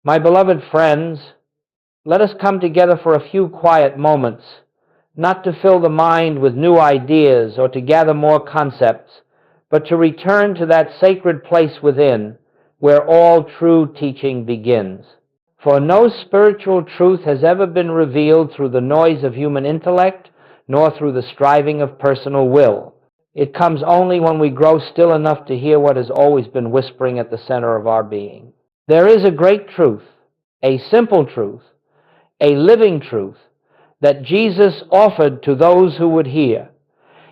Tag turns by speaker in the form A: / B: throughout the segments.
A: My beloved friends, let us come together for a few quiet moments, not to fill the mind with new ideas or to gather more concepts, but to return to that sacred place within where all true teaching begins. For no spiritual truth has ever been revealed through the noise of human intellect, nor through the striving of personal will. It comes only when we grow still enough to hear what has always been whispering at the center of our being. There is a great truth, a simple truth, a living truth, that Jesus offered to those who would hear.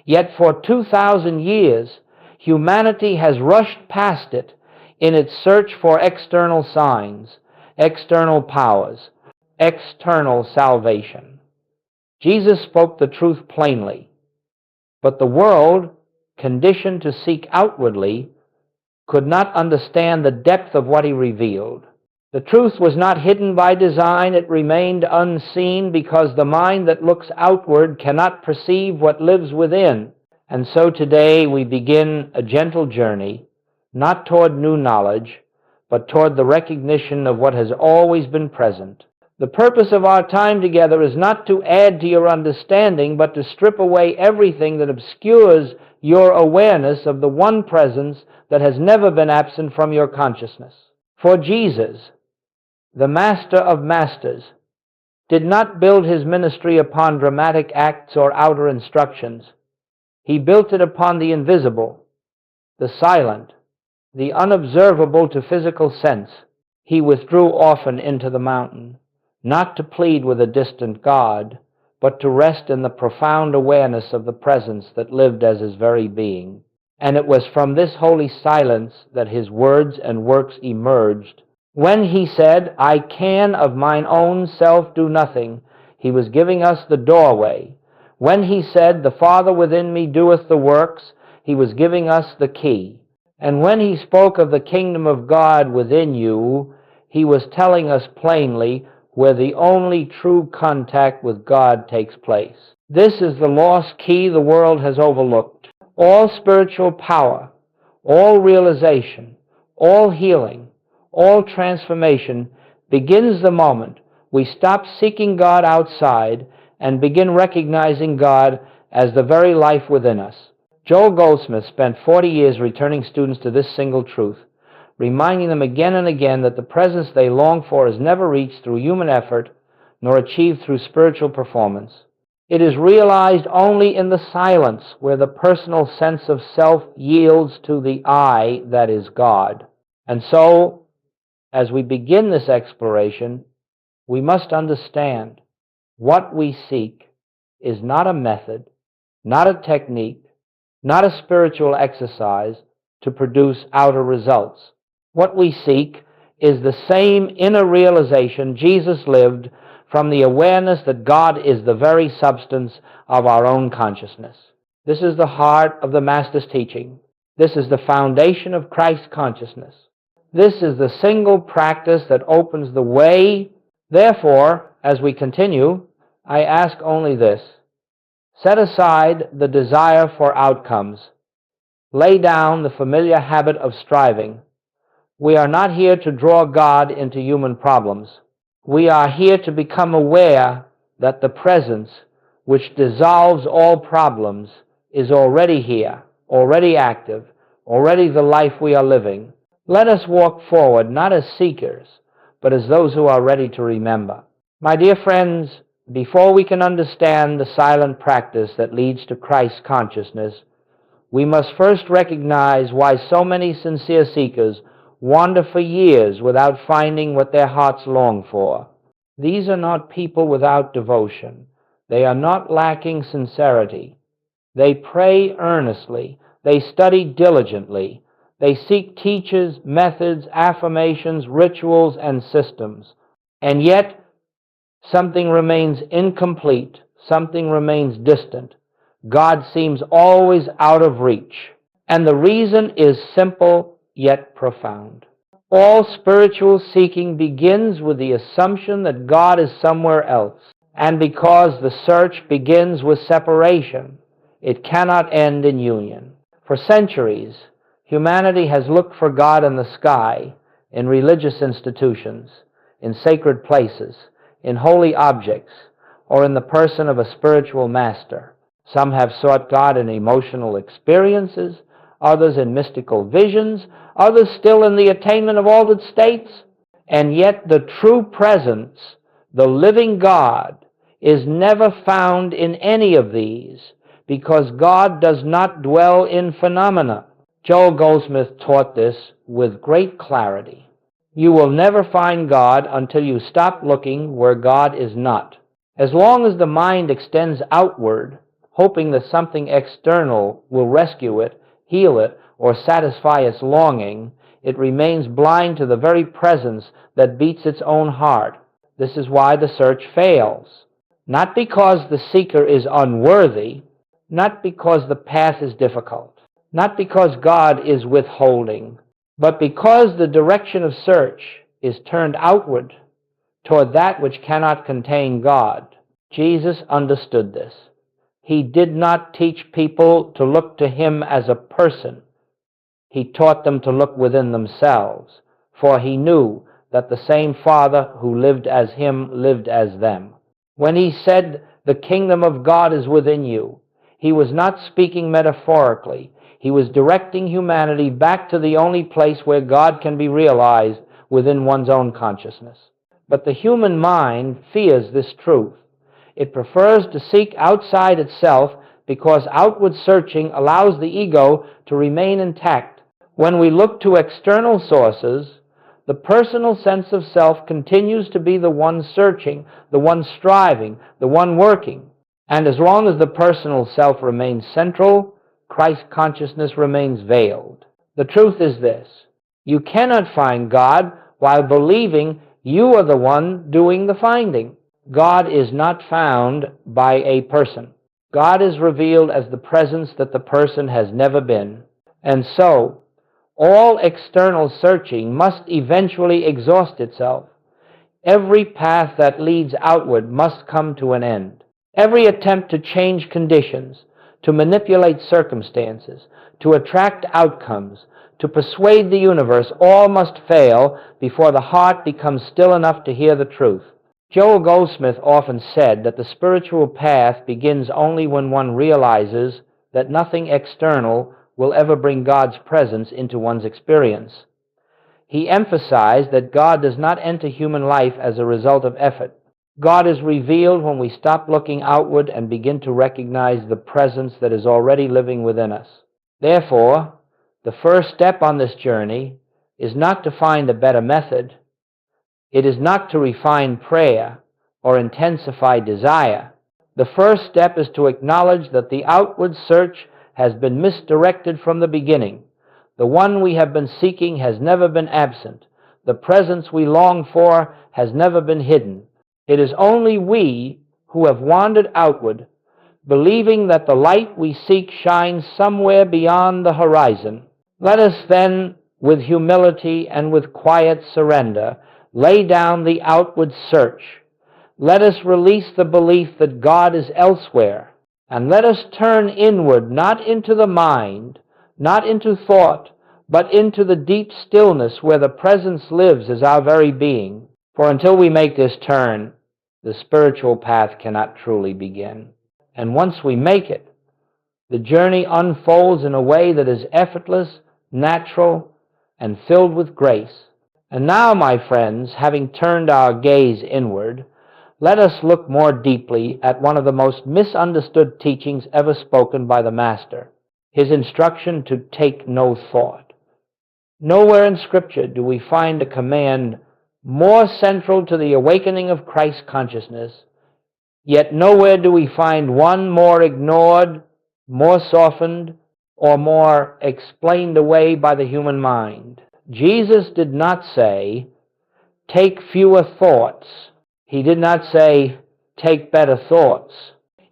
A: Yet for 2,000 years, humanity has rushed past it in its search for external signs, external powers, external salvation. Jesus spoke the truth plainly, but the world, conditioned to seek outwardly, could not understand the depth of what he revealed. The truth was not hidden by design, it remained unseen because the mind that looks outward cannot perceive what lives within. And so today we begin a gentle journey, not toward new knowledge, but toward the recognition of what has always been present. The purpose of our time together is not to add to your understanding, but to strip away everything that obscures your awareness of the one presence that has never been absent from your consciousness. For Jesus, the Master of Masters, did not build his ministry upon dramatic acts or outer instructions. He built it upon the invisible, the silent, the unobservable to physical sense. He withdrew often into the mountain, not to plead with a distant God, but to rest in the profound awareness of the presence that lived as his very being. And it was from this holy silence that his words and works emerged. When he said, "I can of mine own self do nothing," he was giving us the doorway. When he said, "The Father within me doeth the works," he was giving us the key. And when he spoke of the kingdom of God within you, he was telling us plainly where the only true contact with God takes place. This is the lost key the world has overlooked. All spiritual power, all realization, all healing, all transformation begins the moment we stop seeking God outside and begin recognizing God as the very life within us. Joel Goldsmith spent 40 years returning students to this single truth, reminding them again and again that the presence they long for is never reached through human effort nor achieved through spiritual performance. It is realized only in the silence where the personal sense of self yields to the I that is God. And so, as we begin this exploration, we must understand what we seek is not a method, not a technique, not a spiritual exercise to produce outer results. What we seek is the same inner realization Jesus lived from the awareness that God is the very substance of our own consciousness. This is the heart of the Master's teaching. This is the foundation of Christ's consciousness. This is the single practice that opens the way. Therefore, as we continue, I ask only this: set aside the desire for outcomes. Lay down the familiar habit of striving. We are not here to draw God into human problems. We are here to become aware that the presence, which dissolves all problems, is already here, already active, already the life we are living. Let us walk forward not as seekers, but as those who are ready to remember. My dear friends, before we can understand the silent practice that leads to Christ's consciousness, we must first recognize why so many sincere seekers wander for years without finding what their hearts long for. These are not people without devotion. They are not lacking sincerity. They pray earnestly. They study diligently. They seek teachers, methods, affirmations, rituals, and systems. And yet, something remains incomplete. Something remains distant. God seems always out of reach. And the reason is simple yet profound. All spiritual seeking begins with the assumption that God is somewhere else. And because the search begins with separation, it cannot end in union. For centuries, humanity has looked for God in the sky, in religious institutions, in sacred places, in holy objects, or in the person of a spiritual master. Some have sought God in emotional experiences, others in mystical visions, others still in the attainment of altered states. And yet the true presence, the living God, is never found in any of these, because God does not dwell in phenomena. Joel Goldsmith taught this with great clarity. You will never find God until you stop looking where God is not. As long as the mind extends outward, hoping that something external will rescue it, heal it, or satisfy its longing, it remains blind to the very presence that beats its own heart. This is why the search fails. Not because the seeker is unworthy, not because the path is difficult, not because God is withholding, but because the direction of search is turned outward toward that which cannot contain God. Jesus understood this. He did not teach people to look to him as a person. He taught them to look within themselves, for he knew that the same Father who lived as him lived as them. When he said, "The kingdom of God is within you," he was not speaking metaphorically. He was directing humanity back to the only place where God can be realized, within one's own consciousness. But the human mind fears this truth. It prefers to seek outside itself because outward searching allows the ego to remain intact. When we look to external sources, the personal sense of self continues to be the one searching, the one striving, the one working. And as long as the personal self remains central, Christ consciousness remains veiled. The truth is this: you cannot find God while believing you are the one doing the finding. God is not found by a person. God is revealed as the presence that the person has never been. And so, all external searching must eventually exhaust itself. Every path that leads outward must come to an end. Every attempt to change conditions, to manipulate circumstances, to attract outcomes, to persuade the universe, all must fail before the heart becomes still enough to hear the truth. Joel Goldsmith often said that the spiritual path begins only when one realizes that nothing external will ever bring God's presence into one's experience. He emphasized that God does not enter human life as a result of effort. God is revealed when we stop looking outward and begin to recognize the presence that is already living within us. Therefore, the first step on this journey is not to find a better method. It is not to refine prayer or intensify desire. The first step is to acknowledge that the outward search has been misdirected from the beginning. The one we have been seeking has never been absent. The presence we long for has never been hidden. It is only we who have wandered outward, believing that the light we seek shines somewhere beyond the horizon. Let us then, with humility and with quiet surrender, lay down the outward search. Let us release the belief that God is elsewhere, and let us turn inward, not into the mind, not into thought, but into the deep stillness where the presence lives as our very being. For until we make this turn, the spiritual path cannot truly begin. And once we make it, the journey unfolds in a way that is effortless, natural, and filled with grace. And now, my friends, having turned our gaze inward, let us look more deeply at one of the most misunderstood teachings ever spoken by the Master, his instruction to take no thought. Nowhere in Scripture do we find a command more central to the awakening of Christ consciousness, yet nowhere do we find one more ignored, more softened, or more explained away by the human mind. Jesus did not say, take fewer thoughts. He did not say, take better thoughts.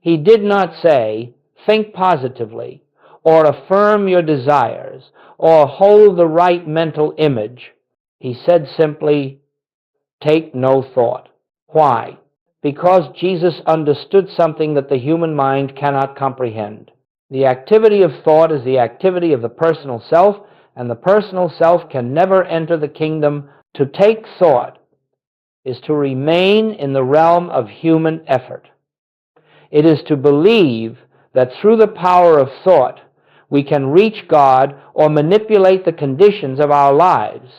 A: He did not say, think positively, or affirm your desires, or hold the right mental image. He said simply, take no thought. Why? Because Jesus understood something that the human mind cannot comprehend. The activity of thought is the activity of the personal self, and the personal self can never enter the kingdom. To take thought is to remain in the realm of human effort. It is to believe that through the power of thought we can reach God or manipulate the conditions of our lives.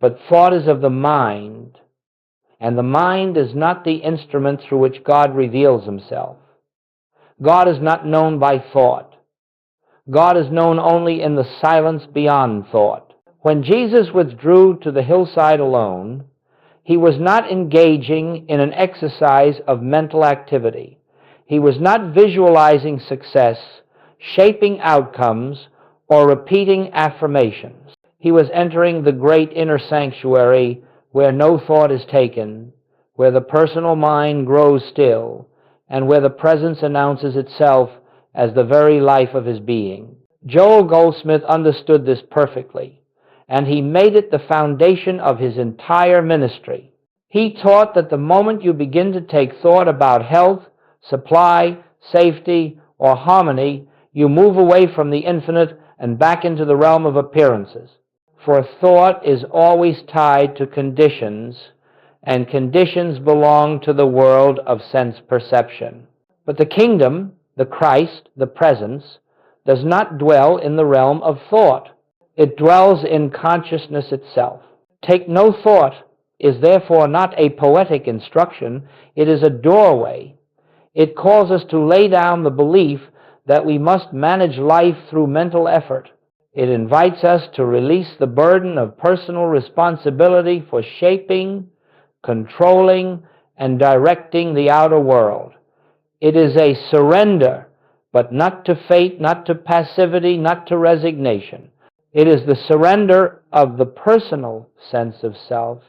A: But thought is of the mind, and the mind is not the instrument through which God reveals himself. God is not known by thought. God is known only in the silence beyond thought. When Jesus withdrew to the hillside alone, he was not engaging in an exercise of mental activity. He was not visualizing success, shaping outcomes, or repeating affirmations. He was entering the great inner sanctuary where no thought is taken, where the personal mind grows still, and where the presence announces itself as the very life of his being. Joel Goldsmith understood this perfectly, and he made it the foundation of his entire ministry. He taught that the moment you begin to take thought about health, supply, safety, or harmony, you move away from the infinite and back into the realm of appearances. For thought is always tied to conditions, and conditions belong to the world of sense perception. But the kingdom, the Christ, the presence, does not dwell in the realm of thought. It dwells in consciousness itself. Take no thought is therefore not a poetic instruction, it is a doorway. It calls us to lay down the belief that we must manage life through mental effort. It invites us to release the burden of personal responsibility for shaping, controlling, and directing the outer world. It is a surrender, but not to fate, not to passivity, not to resignation. It is the surrender of the personal sense of self,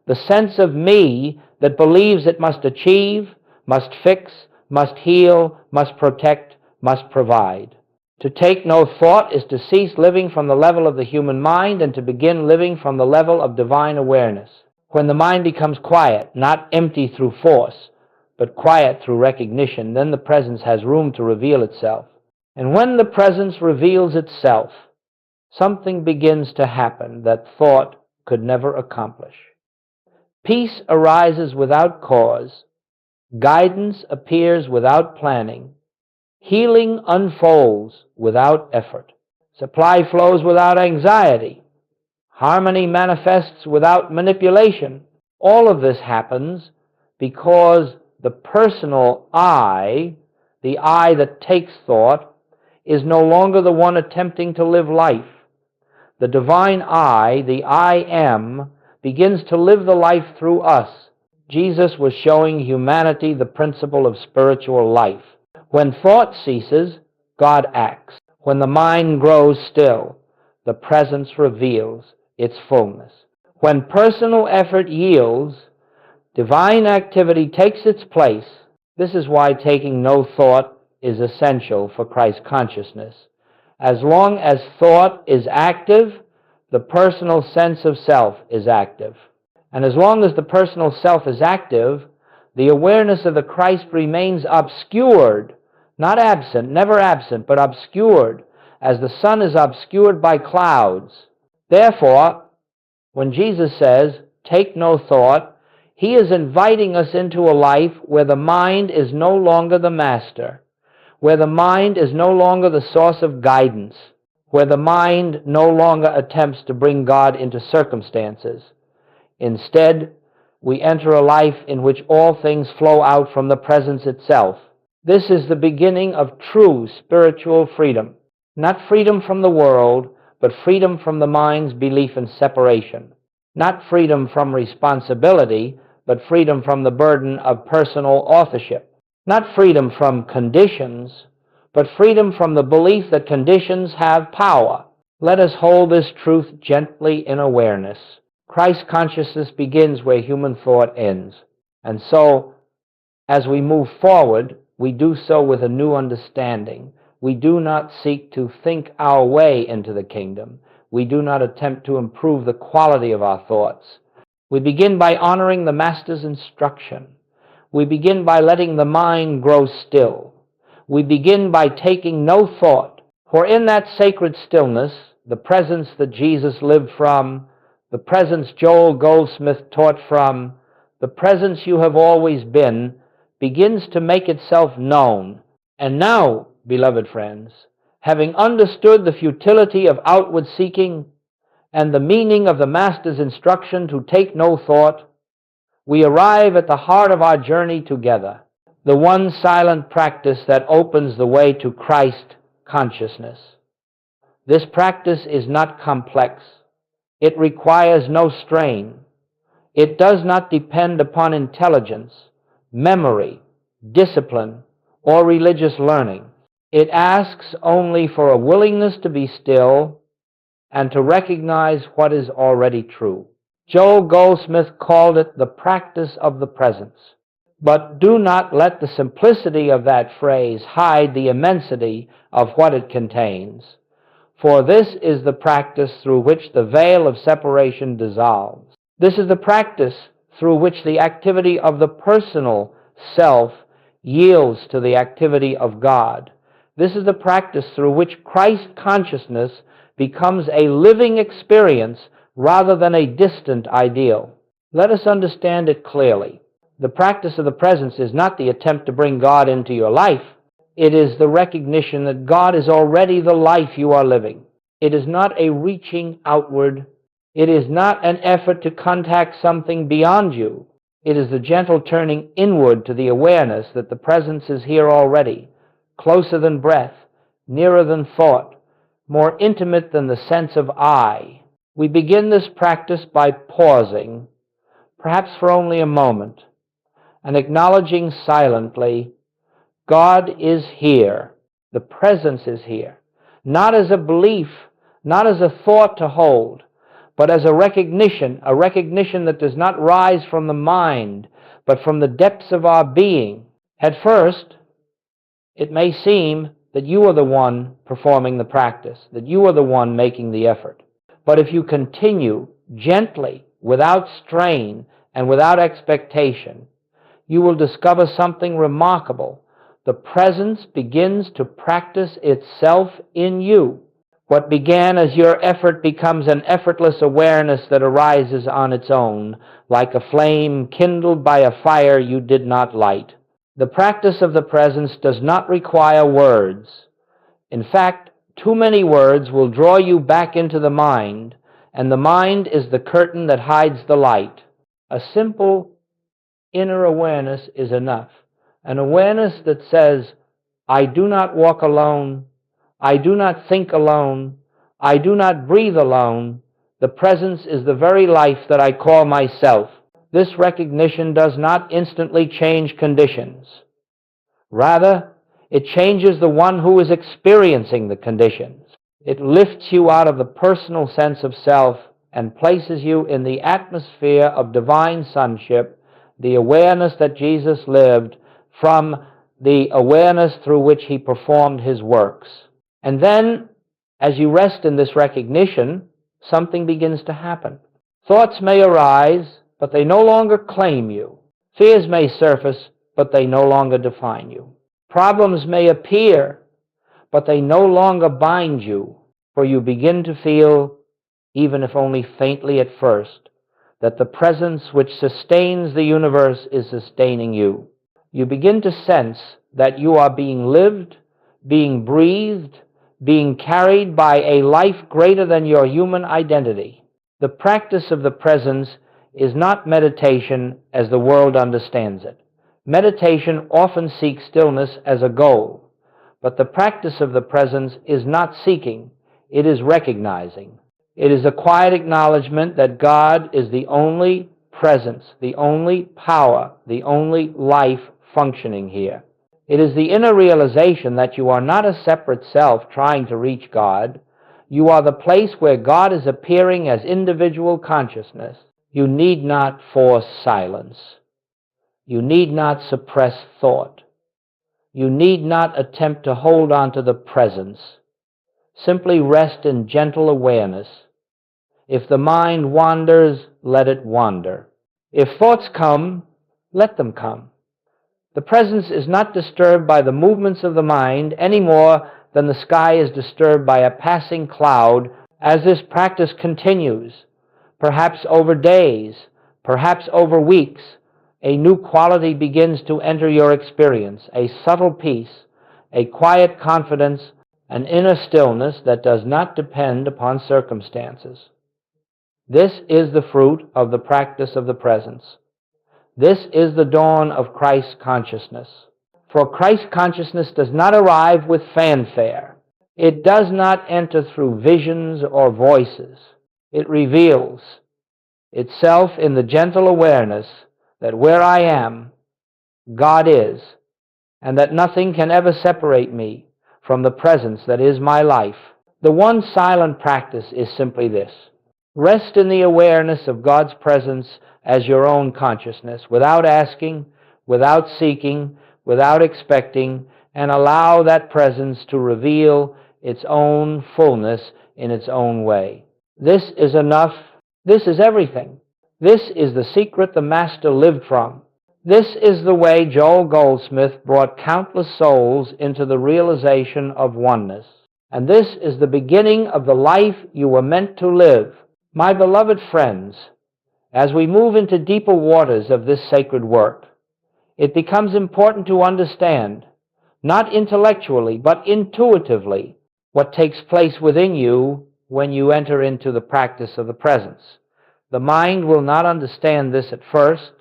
A: the sense of me that believes it must achieve, must fix, must heal, must protect, must provide. To take no thought is to cease living from the level of the human mind and to begin living from the level of divine awareness. When the mind becomes quiet, not empty through force, but quiet through recognition, then the presence has room to reveal itself. And when the presence reveals itself, something begins to happen that thought could never accomplish. Peace arises without cause, guidance appears without planning, healing unfolds without effort, supply flows without anxiety, harmony manifests without manipulation. All of this happens because the personal I, the I that takes thought, is no longer the one attempting to live life. The divine I, the I am, begins to live the life through us. Jesus was showing humanity the principle of spiritual life. When thought ceases, God acts. When the mind grows still, the presence reveals its fullness. When personal effort yields, divine activity takes its place. This is why taking no thought is essential for Christ consciousness. As long as thought is active, the personal sense of self is active. And as long as the personal self is active, the awareness of the Christ remains obscured, not absent, never absent, but obscured, as the sun is obscured by clouds. Therefore, when Jesus says, take no thought, he is inviting us into a life where the mind is no longer the master, where the mind is no longer the source of guidance, where the mind no longer attempts to bring God into circumstances. Instead, we enter a life in which all things flow out from the presence itself. This is the beginning of true spiritual freedom. Not freedom from the world, but freedom from the mind's belief in separation. Not freedom from responsibility, but freedom from the burden of personal authorship. Not freedom from conditions, but freedom from the belief that conditions have power. Let us hold this truth gently in awareness. Christ consciousness begins where human thought ends. And so, as we move forward, we do so with a new understanding. We do not seek to think our way into the kingdom. We do not attempt to improve the quality of our thoughts. We begin by honoring the Master's instruction. We begin by letting the mind grow still. We begin by taking no thought. For in that sacred stillness, the presence that Jesus lived from, the presence Joel Goldsmith taught from, The presence you have always been begins to make itself known. And now, beloved friends, having understood the futility of outward seeking and the meaning of the Master's instruction to take no thought, we arrive at the heart of our journey together, the one silent practice that opens the way to Christ consciousness. This practice is not complex. It requires no strain. It does not depend upon intelligence, memory, discipline, or religious learning. It asks only for a willingness to be still and to recognize what is already true. Joel Goldsmith called it the practice of the presence. But do not let the simplicity of that phrase hide the immensity of what it contains, for this is the practice through which the veil of separation dissolves. This is the practice through which the activity of the personal self yields to the activity of God. This is the practice through which Christ consciousness becomes a living experience rather than a distant ideal. Let us understand it clearly. The practice of the presence is not the attempt to bring God into your life. It is the recognition that God is already the life you are living. It is not a reaching outward. It is not an effort to contact something beyond you. It is the gentle turning inward to the awareness that the presence is here already, closer than breath, nearer than thought, more intimate than the sense of I. We begin this practice by pausing, perhaps for only a moment, and acknowledging silently, God is here. The presence is here. Not as a belief, not as a thought to hold, but as a recognition that does not rise from the mind, but from the depths of our being. At first, it may seem that you are the one performing the practice, that you are the one making the effort. But if you continue gently, without strain, and without expectation, you will discover something remarkable. The presence begins to practice itself in you. What began as your effort becomes an effortless awareness that arises on its own, like a flame kindled by a fire you did not light. The practice of the presence does not require words. In fact, too many words will draw you back into the mind, and the mind is the curtain that hides the light. A simple inner awareness is enough. An awareness that says, I do not walk alone, I do not think alone, I do not breathe alone. The presence is the very life that I call myself. This recognition does not instantly change conditions. Rather, it changes the one who is experiencing the conditions. It lifts you out of the personal sense of self and places you in the atmosphere of divine sonship, the awareness that Jesus lived from the awareness through which he performed his works. And then, as you rest in this recognition, something begins to happen. Thoughts may arise, but they no longer claim you. Fears may surface, but they no longer define you. Problems may appear, but they no longer bind you, for you begin to feel, even if only faintly at first, that the presence which sustains the universe is sustaining you. You begin to sense that you are being lived, being breathed, being carried by a life greater than your human identity. The practice of the presence is not meditation as the world understands it. Meditation often seeks stillness as a goal, but the practice of the presence is not seeking, it is recognizing. It is a quiet acknowledgement that God is the only presence, the only power, the only life functioning here. It is the inner realization that you are not a separate self trying to reach God. You are the place where God is appearing as individual consciousness. You need not force silence. You need not suppress thought. You need not attempt to hold on to the presence. Simply rest in gentle awareness. If the mind wanders, let it wander. If thoughts come, let them come. The presence is not disturbed by the movements of the mind any more than the sky is disturbed by a passing cloud. As this practice continues, perhaps over days, perhaps over weeks, A new quality begins to enter your experience, a subtle peace, a quiet confidence, an inner stillness that does not depend upon circumstances. This is the fruit of the practice of the presence. This is the dawn of Christ consciousness. For Christ consciousness does not arrive with fanfare. It does not enter through visions or voices. It reveals itself in the gentle awareness that where I am, God is, and that nothing can ever separate me from the presence that is my life. The one silent practice is simply this. Rest in the awareness of God's presence as your own consciousness, without asking, without seeking, without expecting, and allow that presence to reveal its own fullness in its own way. This is enough. This is everything. This is the secret the Master lived from. This is the way Joel Goldsmith brought countless souls into the realization of oneness. And this is the beginning of the life you were meant to live. My beloved friends, as we move into deeper waters of this sacred work, it becomes important to understand, not intellectually, but intuitively, what takes place within you when you enter into the practice of the presence. The mind will not understand this at first,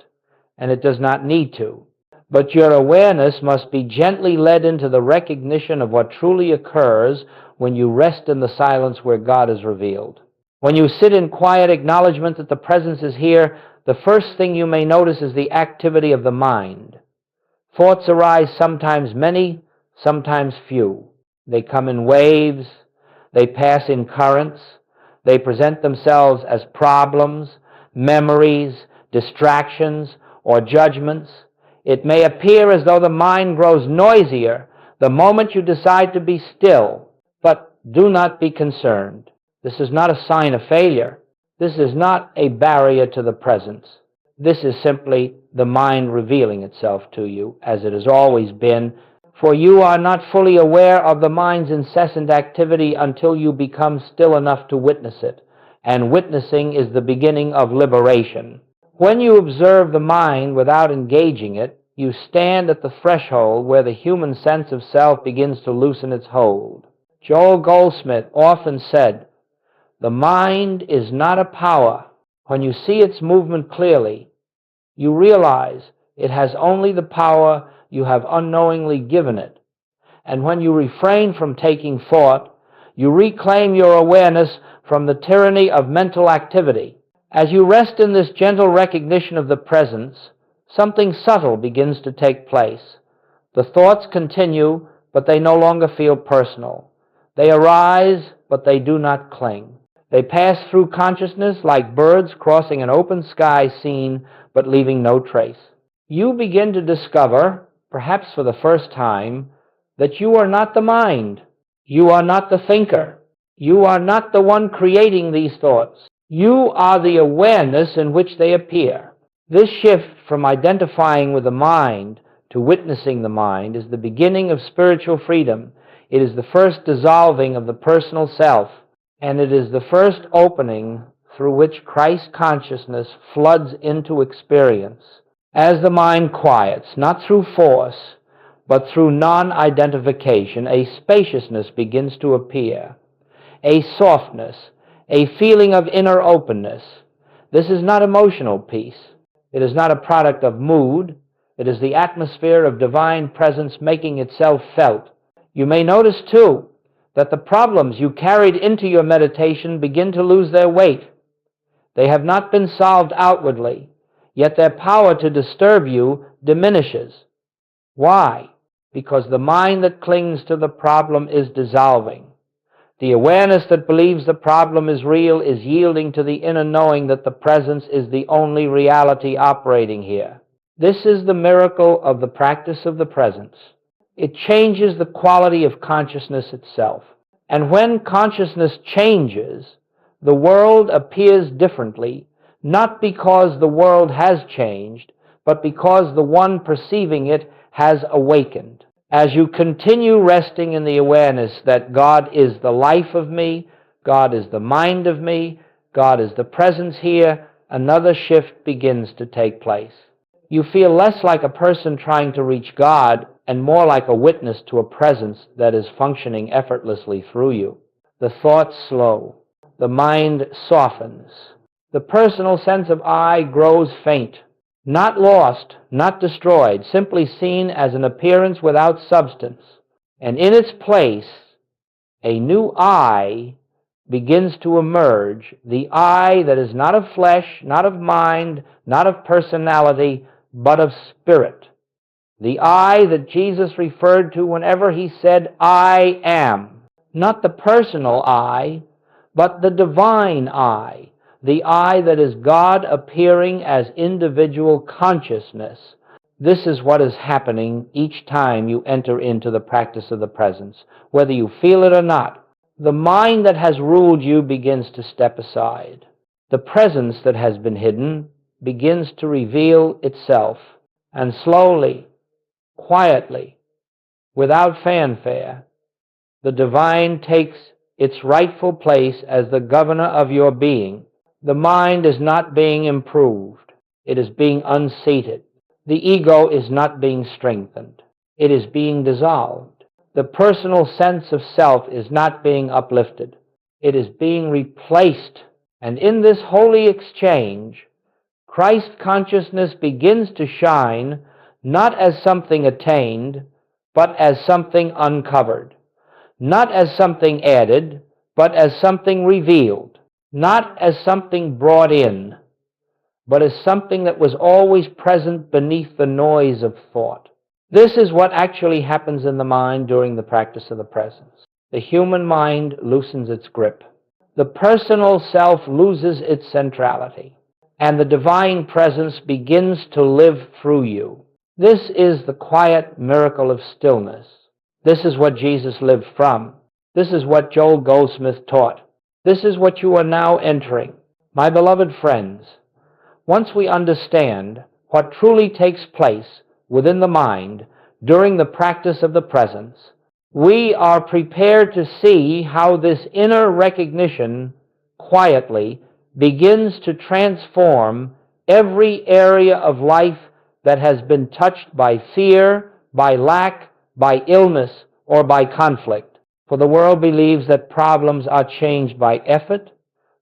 A: and it does not need to. But your awareness must be gently led into the recognition of what truly occurs when you rest in the silence where God is revealed. When you sit in quiet acknowledgement that the presence is here, the first thing you may notice is the activity of the mind. Thoughts arise, sometimes many, sometimes few. They come in waves, they pass in currents, they present themselves as problems, memories, distractions, or judgments. It may appear as though the mind grows noisier the moment you decide to be still, but do not be concerned. This is not a sign of failure. This is not a barrier to the presence. This is simply the mind revealing itself to you, as it has always been, for you are not fully aware of the mind's incessant activity until you become still enough to witness it, and witnessing is the beginning of liberation. When you observe the mind without engaging it, you stand at the threshold where the human sense of self begins to loosen its hold. Joel Goldsmith often said, "The mind is not a power. When you see its movement clearly, you realize it has only the power you have unknowingly given it. And when you refrain from taking thought, you reclaim your awareness from the tyranny of mental activity. As you rest in this gentle recognition of the presence, something subtle begins to take place. The thoughts continue, but they no longer feel personal. They arise, but they do not cling. They pass through consciousness like birds crossing an open sky scene, but leaving no trace. You begin to discover, perhaps for the first time, that you are not the mind. You are not the thinker. You are not the one creating these thoughts. You are the awareness in which they appear. This shift from identifying with the mind to witnessing the mind is the beginning of spiritual freedom. It is the first dissolving of the personal self, and it is the first opening through which Christ consciousness floods into experience. As the mind quiets, not through force, but through non-identification, a spaciousness begins to appear, a softness, a feeling of inner openness. This is not emotional peace. It is not a product of mood. It is the atmosphere of divine presence making itself felt. You may notice, too, that the problems you carried into your meditation begin to lose their weight. They have not been solved outwardly, yet their power to disturb you diminishes. Why? Because the mind that clings to the problem is dissolving. The awareness that believes the problem is real is yielding to the inner knowing that the presence is the only reality operating here. This is the miracle of the practice of the presence. It changes the quality of consciousness itself. And when consciousness changes, the world appears differently, not because the world has changed, but because the one perceiving it has awakened. As you continue resting in the awareness that God is the life of me, God is the mind of me, God is the presence here, another shift begins to take place. You feel less like a person trying to reach God and more like a witness to a presence that is functioning effortlessly through you. The thoughts slow. The mind softens. The personal sense of I grows faint. Not lost, not destroyed, simply seen as an appearance without substance. And in its place, a new I begins to emerge, the I that is not of flesh, not of mind, not of personality, but of spirit. The I that Jesus referred to whenever he said, I am. Not the personal I, but the divine I. The I that is God appearing as individual consciousness. This is what is happening each time you enter into the practice of the presence, whether you feel it or not. The mind that has ruled you begins to step aside. The presence that has been hidden begins to reveal itself, and slowly, quietly, without fanfare, the divine takes its rightful place as the governor of your being. The mind is not being improved. It is being unseated. The ego is not being strengthened. It is being dissolved. The personal sense of self is not being uplifted. It is being replaced. And in this holy exchange, Christ consciousness begins to shine not as something attained, but as something uncovered. Not as something added, but as something revealed. Not as something brought in, but as something that was always present beneath the noise of thought. This is what actually happens in the mind during the practice of the presence. The human mind loosens its grip. The personal self loses its centrality, and the divine presence begins to live through you. This is the quiet miracle of stillness. This is what Jesus lived from. This is what Joel Goldsmith taught. This is what you are now entering. My beloved friends, once we understand what truly takes place within the mind during the practice of the presence, we are prepared to see how this inner recognition quietly begins to transform every area of life that has been touched by fear, by lack, by illness, or by conflict. For the world believes that problems are changed by effort,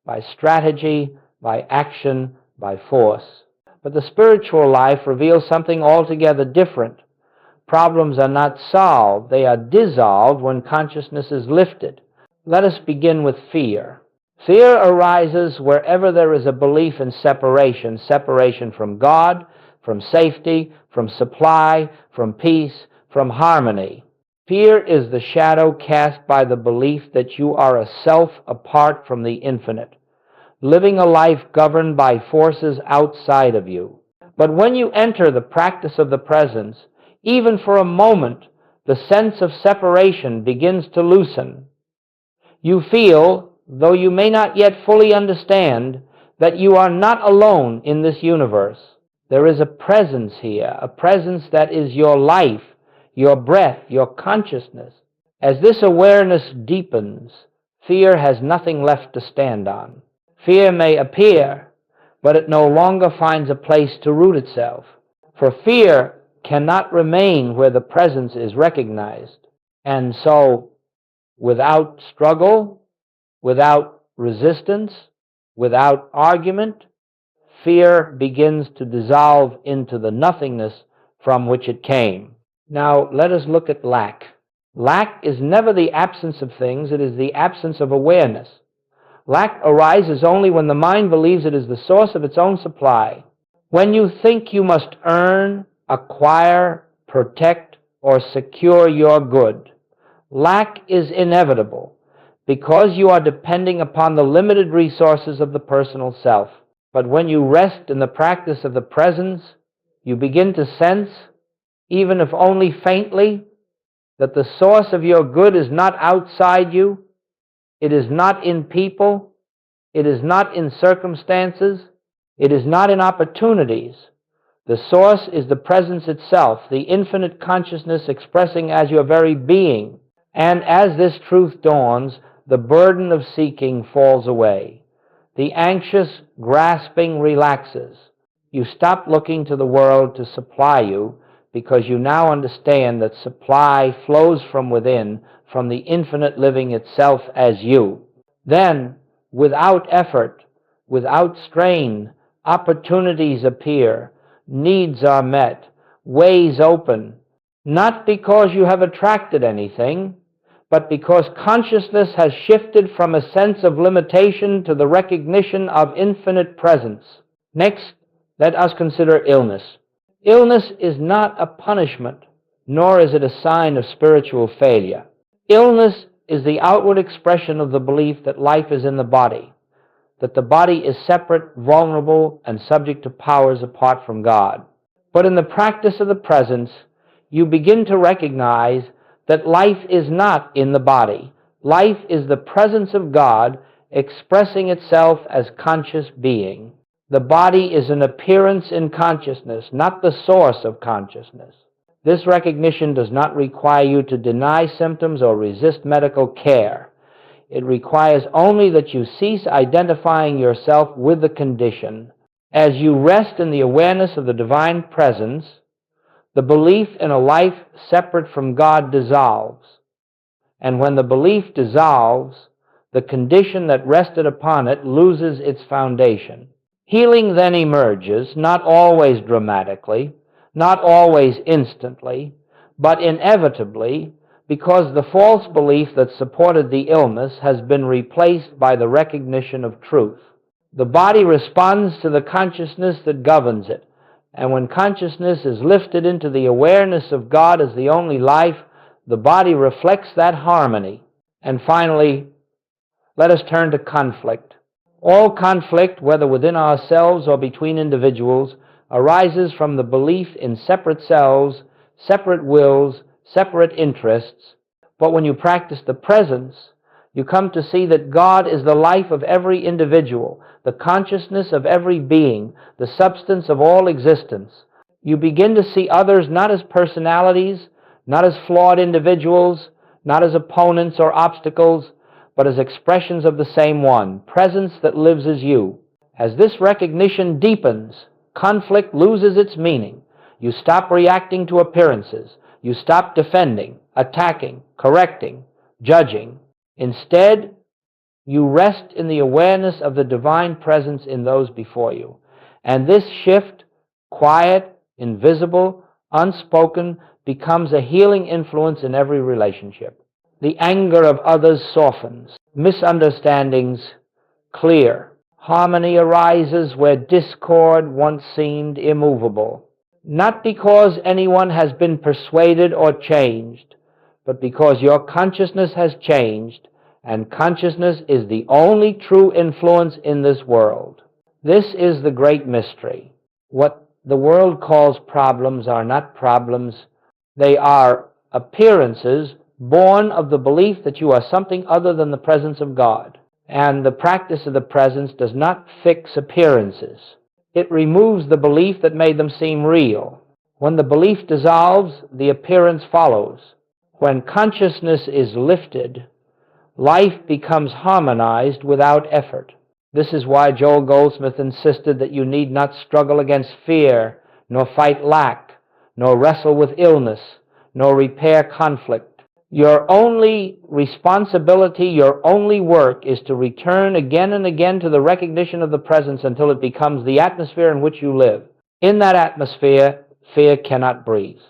A: by strategy, by action, by force. But the spiritual life reveals something altogether different. Problems are not solved, they are dissolved when consciousness is lifted. Let us begin with fear. Fear arises wherever there is a belief in separation, separation from God, from safety, from supply, from peace, from harmony. Fear is the shadow cast by the belief that you are a self apart from the infinite, living a life governed by forces outside of you. But when you enter the practice of the presence, even for a moment, the sense of separation begins to loosen. You feel, though you may not yet fully understand, that you are not alone in this universe. There is a presence here, a presence that is your life, your breath, your consciousness. As this awareness deepens, fear has nothing left to stand on. Fear may appear, but it no longer finds a place to root itself. For fear cannot remain where the presence is recognized. And so, without struggle, without resistance, without argument, fear begins to dissolve into the nothingness from which it came. Now, let us look at lack. Lack is never the absence of things, it is the absence of awareness. Lack arises only when the mind believes it is the source of its own supply. When you think you must earn, acquire, protect, or secure your good, lack is inevitable because you are depending upon the limited resources of the personal self. But when you rest in the practice of the presence, you begin to sense, even if only faintly, that the source of your good is not outside you, it is not in people, it is not in circumstances, it is not in opportunities. The source is the presence itself, the infinite consciousness expressing as your very being. And as this truth dawns, the burden of seeking falls away. The anxious grasping relaxes. You stop looking to the world to supply you, because you now understand that supply flows from within, from the infinite living itself as you. Then, without effort, without strain, opportunities appear, needs are met, ways open, not because you have attracted anything, but because consciousness has shifted from a sense of limitation to the recognition of infinite presence. Next, let us consider illness. Illness is not a punishment, nor is it a sign of spiritual failure. Illness is the outward expression of the belief that life is in the body, that the body is separate, vulnerable, and subject to powers apart from God. But in the practice of the presence, you begin to recognize that life is not in the body. Life is the presence of God expressing itself as conscious being. The body is an appearance in consciousness, not the source of consciousness. This recognition does not require you to deny symptoms or resist medical care. It requires only that you cease identifying yourself with the condition. As you rest in the awareness of the divine presence, the belief in a life separate from God dissolves. And when the belief dissolves, the condition that rested upon it loses its foundation. Healing then emerges, not always dramatically, not always instantly, but inevitably, because the false belief that supported the illness has been replaced by the recognition of truth. The body responds to the consciousness that governs it, and when consciousness is lifted into the awareness of God as the only life, the body reflects that harmony. And finally, let us turn to conflict. All conflict, whether within ourselves or between individuals, arises from the belief in separate selves, separate wills, separate interests. But when you practice the presence, you come to see that God is the life of every individual, the consciousness of every being, the substance of all existence. You begin to see others not as personalities, not as flawed individuals, not as opponents or obstacles, but as expressions of the same one, presence that lives as you. As this recognition deepens, conflict loses its meaning. You stop reacting to appearances. You stop defending, attacking, correcting, judging. Instead, you rest in the awareness of the divine presence in those before you. And this shift, quiet, invisible, unspoken, becomes a healing influence in every relationship. The anger of others softens, misunderstandings clear. Harmony arises where discord once seemed immovable. Not because anyone has been persuaded or changed, but because your consciousness has changed, and consciousness is the only true influence in this world. This is the great mystery. What the world calls problems are not problems. They are appearances born of the belief that you are something other than the presence of God. And the practice of the presence does not fix appearances. It removes the belief that made them seem real. When the belief dissolves, the appearance follows. When consciousness is lifted, life becomes harmonized without effort. This is why Joel Goldsmith insisted that you need not struggle against fear, nor fight lack, nor wrestle with illness, nor repair conflict. Your only responsibility, your only work is to return again and again to the recognition of the presence until it becomes the atmosphere in which you live. In that atmosphere, fear cannot breathe.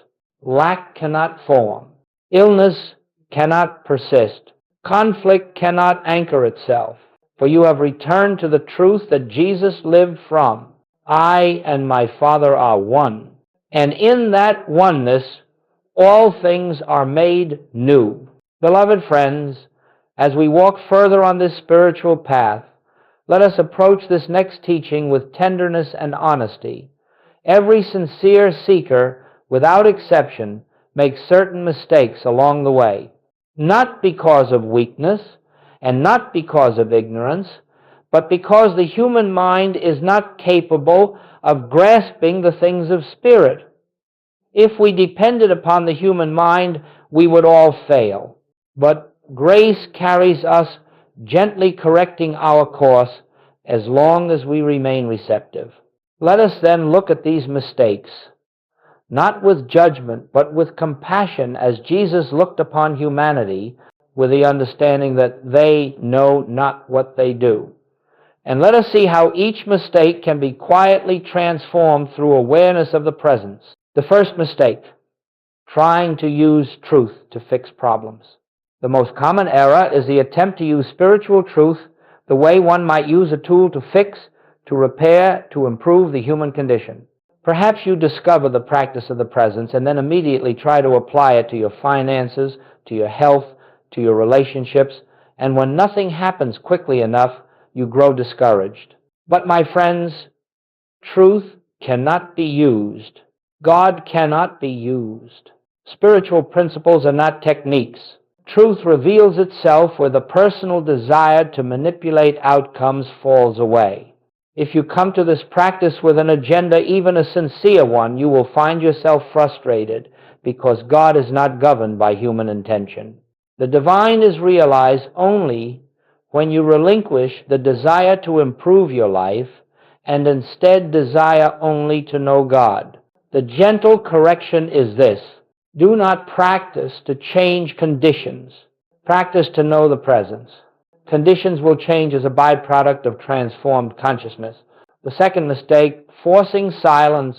A: Lack cannot form. Illness cannot persist. Conflict cannot anchor itself. For you have returned to the truth that Jesus lived from. I and my Father are one. And in that oneness, all things are made new. Beloved friends, as we walk further on this spiritual path, let us approach this next teaching with tenderness and honesty. Every sincere seeker, without exception, makes certain mistakes along the way, not because of weakness and not because of ignorance, but because the human mind is not capable of grasping the things of spirit. If we depended upon the human mind, we would all fail. But grace carries us, gently correcting our course as long as we remain receptive. Let us then look at these mistakes, not with judgment, but with compassion, as Jesus looked upon humanity with the understanding that they know not what they do. And let us see how each mistake can be quietly transformed through awareness of the presence. The first mistake, trying to use truth to fix problems. The most common error is the attempt to use spiritual truth the way one might use a tool to fix, to repair, to improve the human condition. Perhaps you discover the practice of the presence and then immediately try to apply it to your finances, to your health, to your relationships, and when nothing happens quickly enough, you grow discouraged. But my friends, truth cannot be used. God cannot be used. Spiritual principles are not techniques. Truth reveals itself where the personal desire to manipulate outcomes falls away. If you come to this practice with an agenda, even a sincere one, you will find yourself frustrated because God is not governed by human intention. The divine is realized only when you relinquish the desire to improve your life and instead desire only to know God. The gentle correction is this: do not practice to change conditions. Practice to know the presence. Conditions will change as a byproduct of transformed consciousness. The second mistake, forcing silence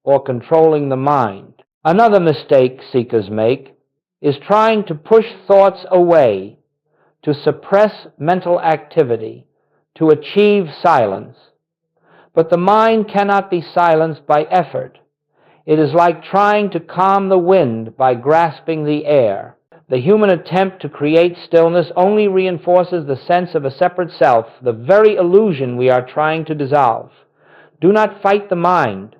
A: or controlling the mind. Another mistake seekers make is trying to push thoughts away, to suppress mental activity, to achieve silence. But the mind cannot be silenced by effort. It is like trying to calm the wind by grasping the air. The human attempt to create stillness only reinforces the sense of a separate self, the very illusion we are trying to dissolve. Do not fight the mind.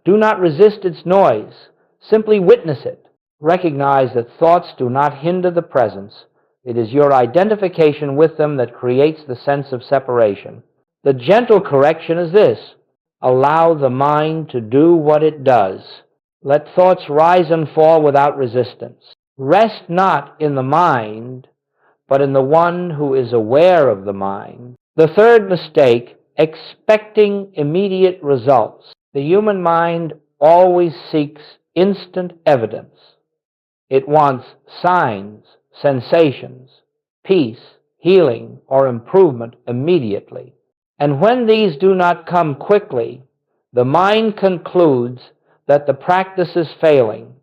A: Do not resist its noise. Simply witness it. Recognize that thoughts do not hinder the presence. It is your identification with them that creates the sense of separation. The gentle correction is this: allow the mind to do what it does. Let thoughts rise and fall without resistance. Rest not in the mind, but in the one who is aware of the mind. The third mistake, expecting immediate results. The human mind always seeks instant evidence. It wants signs, sensations, peace, healing, or improvement immediately. And when these do not come quickly, the mind concludes that the practice is failing.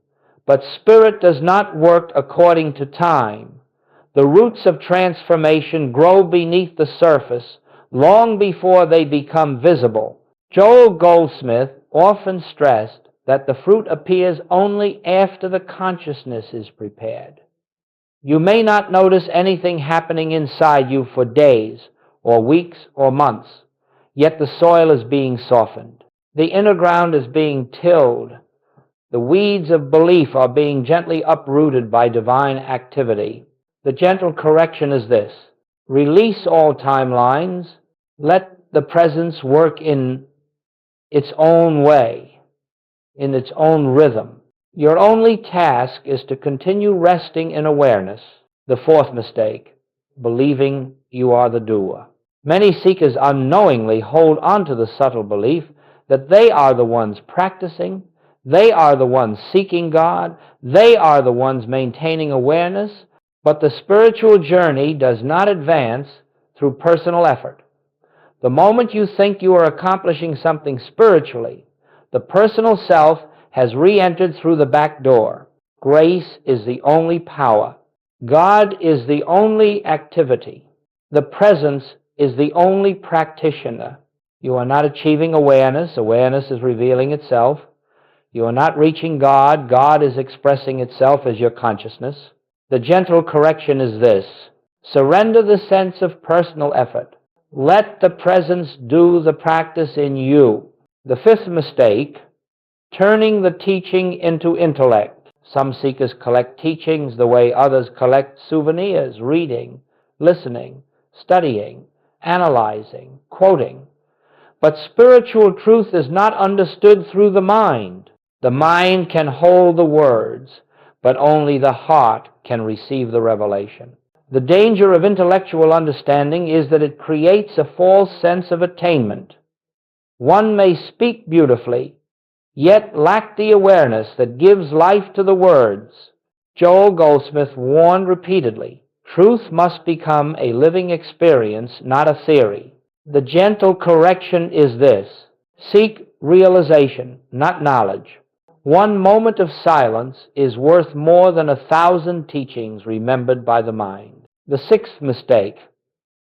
A: But spirit does not work according to time. The roots of transformation grow beneath the surface long before they become visible. Joel Goldsmith often stressed that the fruit appears only after the consciousness is prepared. You may not notice anything happening inside you for days or weeks or months, yet the soil is being softened. The inner ground is being tilled. The weeds of belief are being gently uprooted by divine activity. The gentle correction is this: release all timelines. Let the presence work in its own way, in its own rhythm. Your only task is to continue resting in awareness. The fourth mistake, believing you are the doer. Many seekers unknowingly hold on to the subtle belief that they are the ones practicing, they are the ones seeking God, they are the ones maintaining awareness, but the spiritual journey does not advance through personal effort. The moment you think you are accomplishing something spiritually, the personal self has re-entered through the back door. Grace is the only power. God is the only activity. The presence is the only practitioner. You are not achieving awareness. Awareness is revealing itself. You are not reaching God. God is expressing itself as your consciousness. The gentle correction is this: surrender the sense of personal effort. Let the presence do the practice in you. The fifth mistake, turning the teaching into intellect. Some seekers collect teachings the way others collect souvenirs, reading, listening, studying, analyzing, quoting. But spiritual truth is not understood through the mind. The mind can hold the words, but only the heart can receive the revelation. The danger of intellectual understanding is that it creates a false sense of attainment. One may speak beautifully, yet lack the awareness that gives life to the words. Joel Goldsmith warned repeatedly, truth must become a living experience, not a theory. The gentle correction is this: seek realization, not knowledge. One moment of silence is worth more than 1,000 teachings remembered by the mind. The sixth mistake: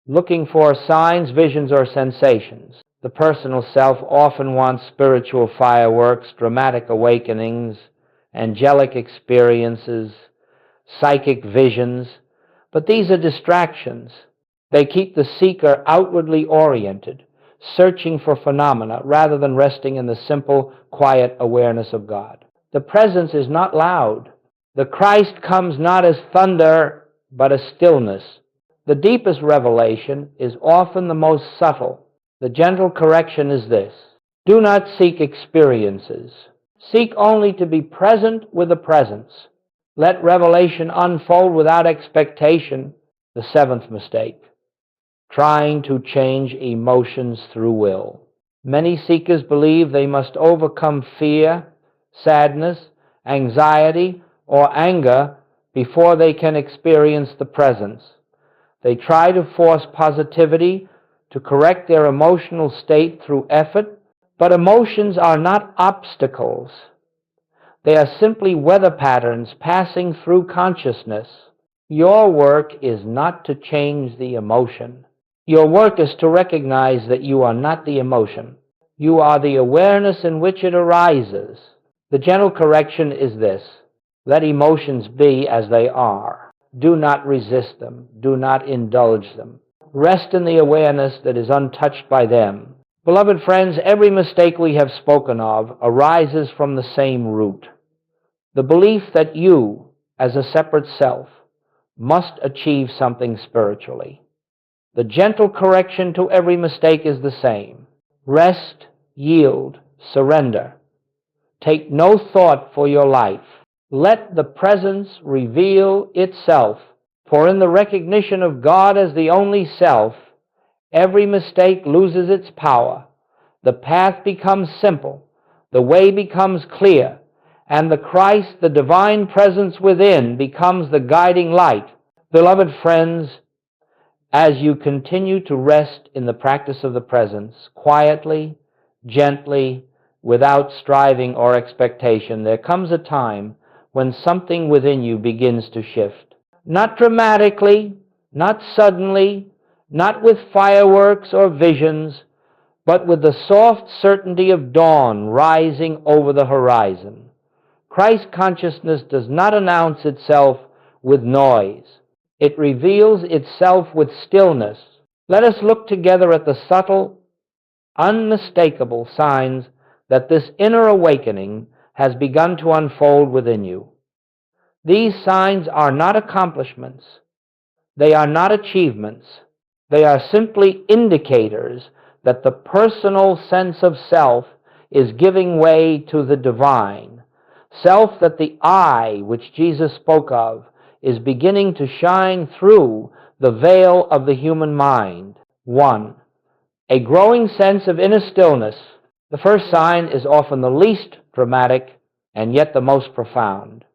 A: looking for signs, visions, or sensations. The personal self often wants spiritual fireworks, dramatic awakenings, angelic experiences, psychic visions, but these are distractions. They keep the seeker outwardly oriented, searching for phenomena rather than resting in the simple, quiet awareness of God. The presence is not loud. The Christ comes not as thunder, but as stillness. The deepest revelation is often the most subtle. The gentle correction is this: do not seek experiences. Seek only to be present with the presence. Let revelation unfold without expectation. The seventh mistake: trying to change emotions through will. Many seekers believe they must overcome fear, sadness, anxiety, or anger before they can experience the presence. They try to force positivity to correct their emotional state through effort, but emotions are not obstacles. They are simply weather patterns passing through consciousness. Your work is not to change the emotion. Your work is to recognize that you are not the emotion. You are the awareness in which it arises. The gentle correction is this: let emotions be as they are. Do not resist them. Do not indulge them. Rest in the awareness that is untouched by them. Beloved friends, every mistake we have spoken of arises from the same root: the belief that you, as a separate self, must achieve something spiritually. The gentle correction to every mistake is the same: rest, yield, surrender. Take no thought for your life. Let the presence reveal itself, for in the recognition of God as the only self, every mistake loses its power. The path becomes simple, the way becomes clear, and the Christ, the divine presence within, becomes the guiding light. Beloved friends, as you continue to rest in the practice of the presence, quietly, gently, without striving or expectation, there comes a time when something within you begins to shift. Not dramatically, not suddenly, not with fireworks or visions, but with the soft certainty of dawn rising over the horizon. Christ consciousness does not announce itself with noise. It reveals itself with stillness. Let us look together at the subtle, unmistakable signs that this inner awakening has begun to unfold within you. These signs are not accomplishments. They are not achievements. They are simply indicators that the personal sense of self is giving way to the divine. Self that the I, which Jesus spoke of, is beginning to shine through the veil of the human mind. 1. A growing sense of inner stillness. The first sign is often the least dramatic and yet the most profound.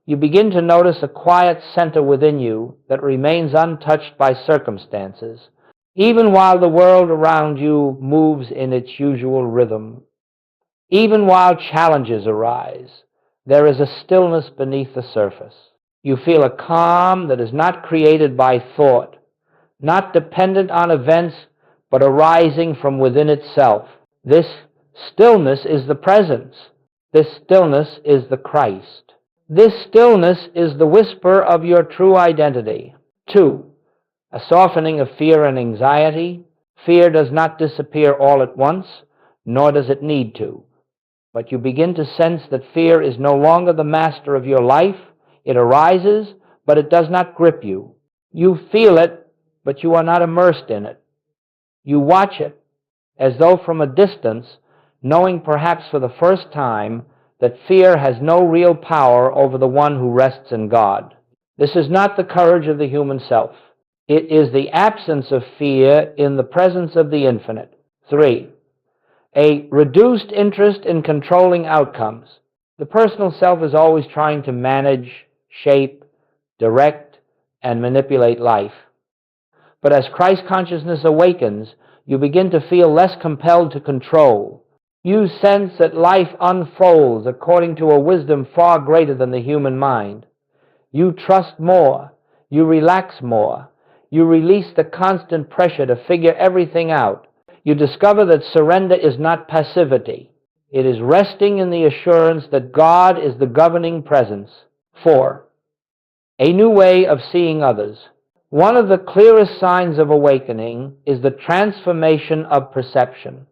A: You begin to notice a quiet center within you that remains untouched by circumstances, even while the world around you moves in its usual rhythm. Even while challenges arise, there is a stillness beneath the surface. You feel a calm that is not created by thought, not dependent on events, but arising from within itself. This stillness is the presence. This stillness is the Christ. This stillness is the whisper of your true identity. 2. A softening of fear and anxiety. Fear does not disappear all at once, nor does it need to. But you begin to sense that fear is no longer the master of your life. It arises, but it does not grip you. You feel it, but you are not immersed in it. You watch it, as though from a distance, knowing perhaps for the first time that fear has no real power over the one who rests in God. This is not the courage of the human self. It is the absence of fear in the presence of the infinite. 3. A reduced interest in controlling outcomes. The personal self is always trying to manage, shape, direct, and manipulate life. But as Christ consciousness awakens, you begin to feel less compelled to control. You sense that life unfolds according to a wisdom far greater than the human mind. You trust more. You relax more. You release the constant pressure to figure everything out. You discover that surrender is not passivity. It is resting in the assurance that God is the governing presence. 4. A new way of seeing others. One of the clearest signs of awakening is the transformation of perception.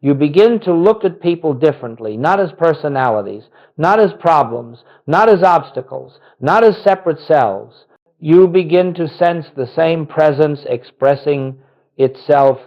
A: You begin to look at people differently, not as personalities, not as problems, not as obstacles, not as separate selves. You begin to sense the same presence expressing itself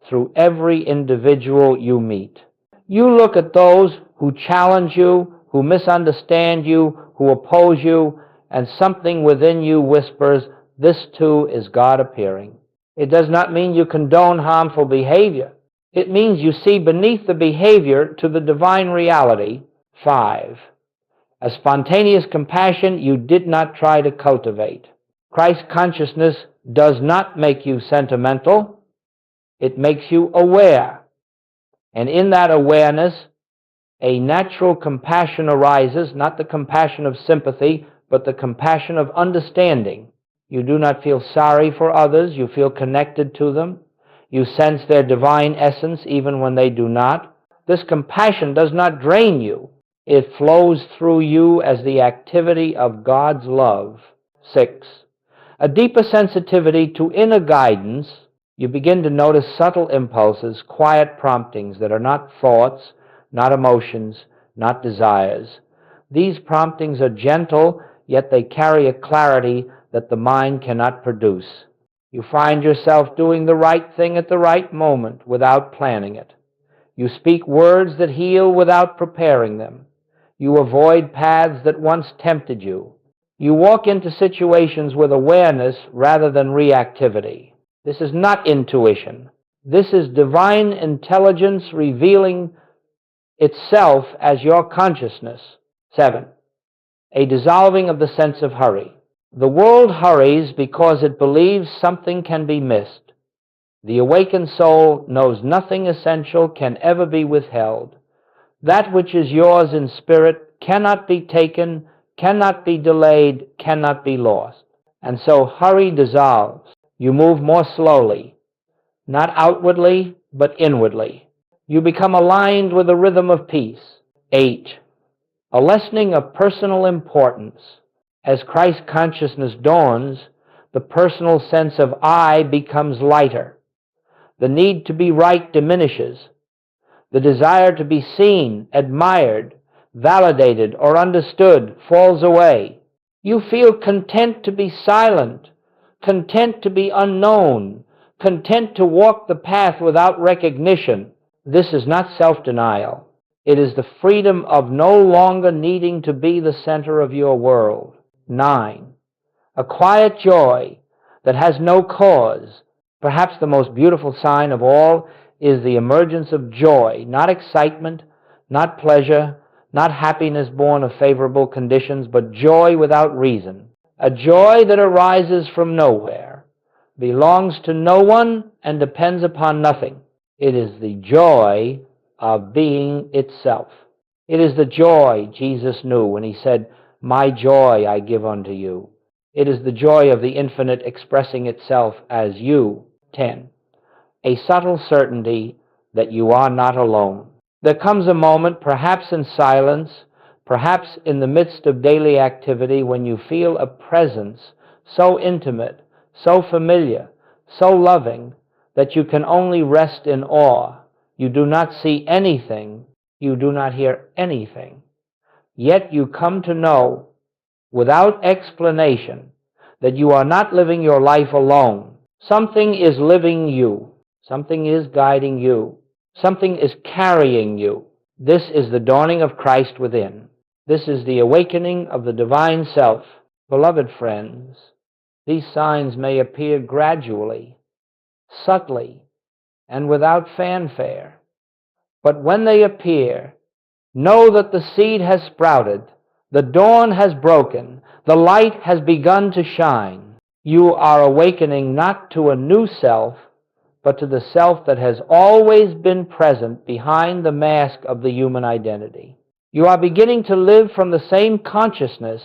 A: through every individual you meet. You look at those who challenge you, who misunderstand you, who oppose you, and something within you whispers, "This too is God appearing." It does not mean you condone harmful behavior. It means you see beneath the behavior to the divine reality. 5. A spontaneous compassion you did not try to cultivate. Christ consciousness does not make you sentimental. It makes you aware. And in that awareness, a natural compassion arises, not the compassion of sympathy, but the compassion of understanding. You do not feel sorry for others. You feel connected to them. You sense their divine essence even when they do not. This compassion does not drain you. It flows through you as the activity of God's love. 6. A deeper sensitivity to inner guidance. You begin to notice subtle impulses, quiet promptings that are not thoughts, not emotions, not desires. These promptings are gentle, yet they carry a clarity that the mind cannot produce. You find yourself doing the right thing at the right moment without planning it. You speak words that heal without preparing them. You avoid paths that once tempted you. You walk into situations with awareness rather than reactivity. This is not intuition. This is divine intelligence revealing itself as your consciousness. 7. A dissolving of the sense of hurry. The world hurries because it believes something can be missed. The awakened soul knows nothing essential can ever be withheld. That which is yours in spirit cannot be taken, cannot be delayed, cannot be lost. And so hurry dissolves. You move more slowly, not outwardly, but inwardly. You become aligned with the rhythm of peace. 8. A lessening of personal importance. As Christ consciousness dawns, the personal sense of I becomes lighter. The need to be right diminishes. The desire to be seen, admired, validated, or understood falls away. You feel content to be silent, content to be unknown, content to walk the path without recognition. This is not self-denial. It is the freedom of no longer needing to be the center of your world. 9. A quiet joy that has no cause. Perhaps the most beautiful sign of all is the emergence of joy, not excitement, not pleasure, not happiness born of favorable conditions, but joy without reason. A joy that arises from nowhere, belongs to no one, and depends upon nothing. It is the joy of being itself. It is the joy Jesus knew when he said, "My joy I give unto you." It is the joy of the infinite expressing itself as you. 10. A subtle certainty that you are not alone. There comes a moment, perhaps in silence, perhaps in the midst of daily activity, when you feel a presence so intimate, so familiar, so loving, that you can only rest in awe. You do not see anything, you do not hear anything. Yet you come to know, without explanation, that you are not living your life alone. Something is living you. Something is guiding you. Something is carrying you. This is the dawning of Christ within. This is the awakening of the divine self. Beloved friends, these signs may appear gradually, subtly, and without fanfare, But when they appear, know that the seed has sprouted, the dawn has broken, the light has begun to shine. You are awakening not to a new self, but to the self that has always been present behind the mask of the human identity. You are beginning to live from the same consciousness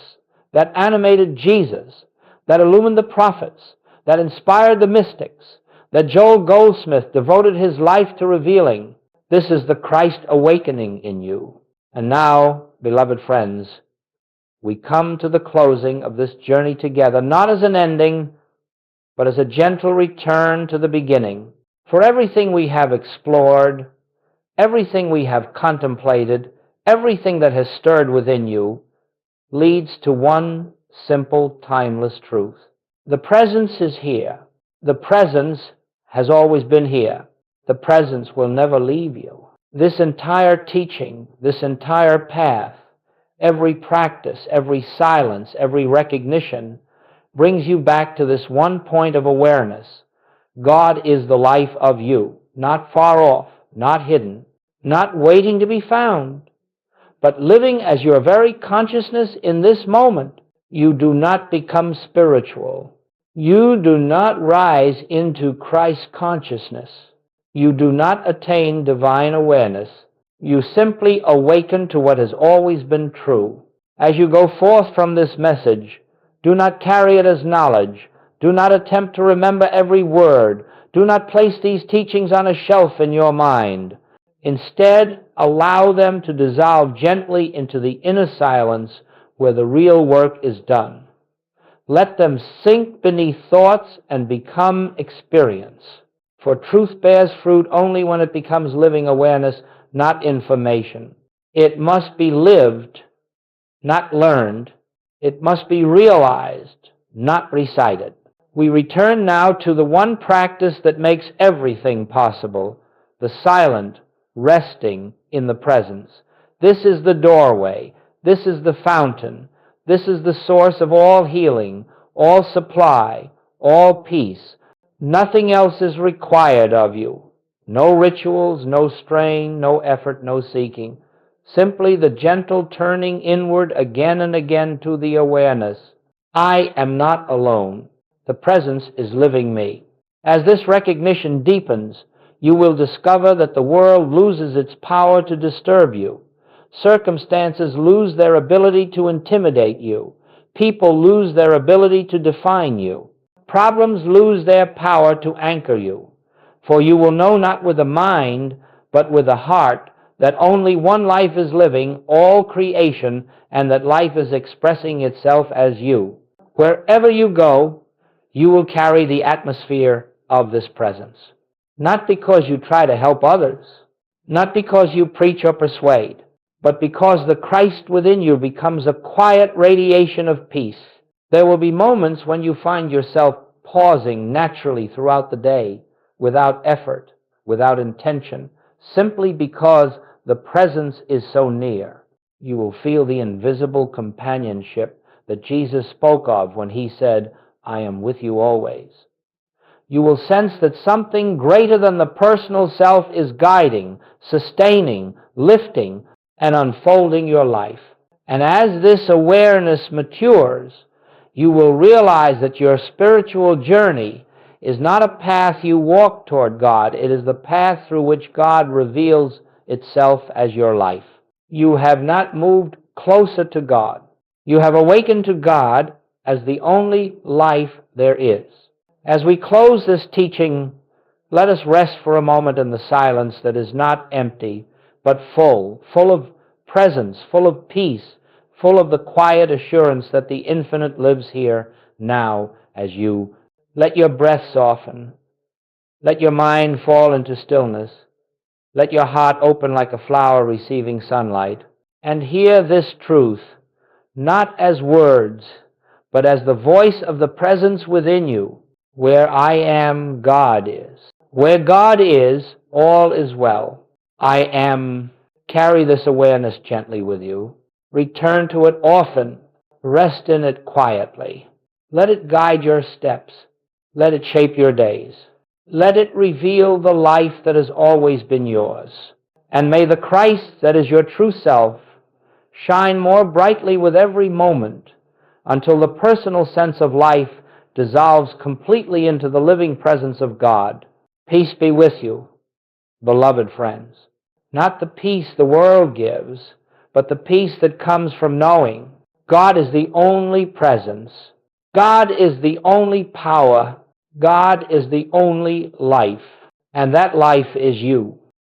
A: that animated Jesus, that illumined the prophets, that inspired the mystics, that Joel Goldsmith devoted his life to revealing. This is the Christ awakening in you. And now, beloved friends, we come to the closing of this journey together, not as an ending, but as a gentle return to the beginning. For everything we have explored, everything we have contemplated, everything that has stirred within you, leads to one simple, timeless truth. The presence is here. The presence has always been here. The presence will never leave you. This entire teaching, this entire path, every practice, every silence, every recognition brings you back to this one point of awareness. God is the life of you, not far off, not hidden, not waiting to be found, but living as your very consciousness in this moment. You do not become spiritual. You do not rise into Christ consciousness. You do not attain divine awareness. You simply awaken to what has always been true. As you go forth from this message, do not carry it as knowledge. Do not attempt to remember every word. Do not place these teachings on a shelf in your mind. Instead, allow them to dissolve gently into the inner silence where the real work is done. Let them sink beneath thoughts and become experience. For truth bears fruit only when it becomes living awareness, not information. It must be lived, not learned. It must be realized, not recited. We return now to the one practice that makes everything possible, the silent resting in the presence. This is the doorway. This is the fountain. This is the source of all healing, all supply, all peace. Nothing else is required of you. No rituals, no strain, no effort, no seeking. Simply the gentle turning inward again and again to the awareness. I am not alone. The presence is living me. As this recognition deepens, you will discover that the world loses its power to disturb you. Circumstances lose their ability to intimidate you. People lose their ability to define you. Problems lose their power to anchor you. For you will know not with the mind, but with the heart, that only one life is living, all creation, and that life is expressing itself as you. Wherever you go, you will carry the atmosphere of this presence. Not because you try to help others, not because you preach or persuade, but because the Christ within you becomes a quiet radiation of peace. There will be moments when you find yourself pausing naturally throughout the day, without effort, without intention, simply because the presence is so near. You will feel the invisible companionship that Jesus spoke of when he said, I am with you always. You will sense that something greater than the personal self is guiding, sustaining, lifting, and unfolding your life. And as this awareness matures, you will realize that your spiritual journey is not a path you walk toward God. It is the path through which God reveals itself as your life. You have not moved closer to God. You have awakened to God as the only life there is. As we close this teaching, let us rest for a moment in the silence that is not empty, but full of presence, full of peace, full of the quiet assurance that the infinite lives here now as you. Let your breath soften. Let your mind fall into stillness. Let your heart open like a flower receiving sunlight. And hear this truth, not as words, but as the voice of the presence within you. Where I am, God is. Where God is, all is well. I am. Carry this awareness gently with you. Return to it often. Rest in it quietly. Let it guide your steps. Let it shape your days. Let it reveal the life that has always been yours. And may the Christ that is your true self shine more brightly with every moment until the personal sense of life dissolves completely into the living presence of God. Peace be with you, beloved friends. Not the peace the world gives, but the peace that comes from knowing God is the only presence. God is the only power. God is the only life. And that life is you.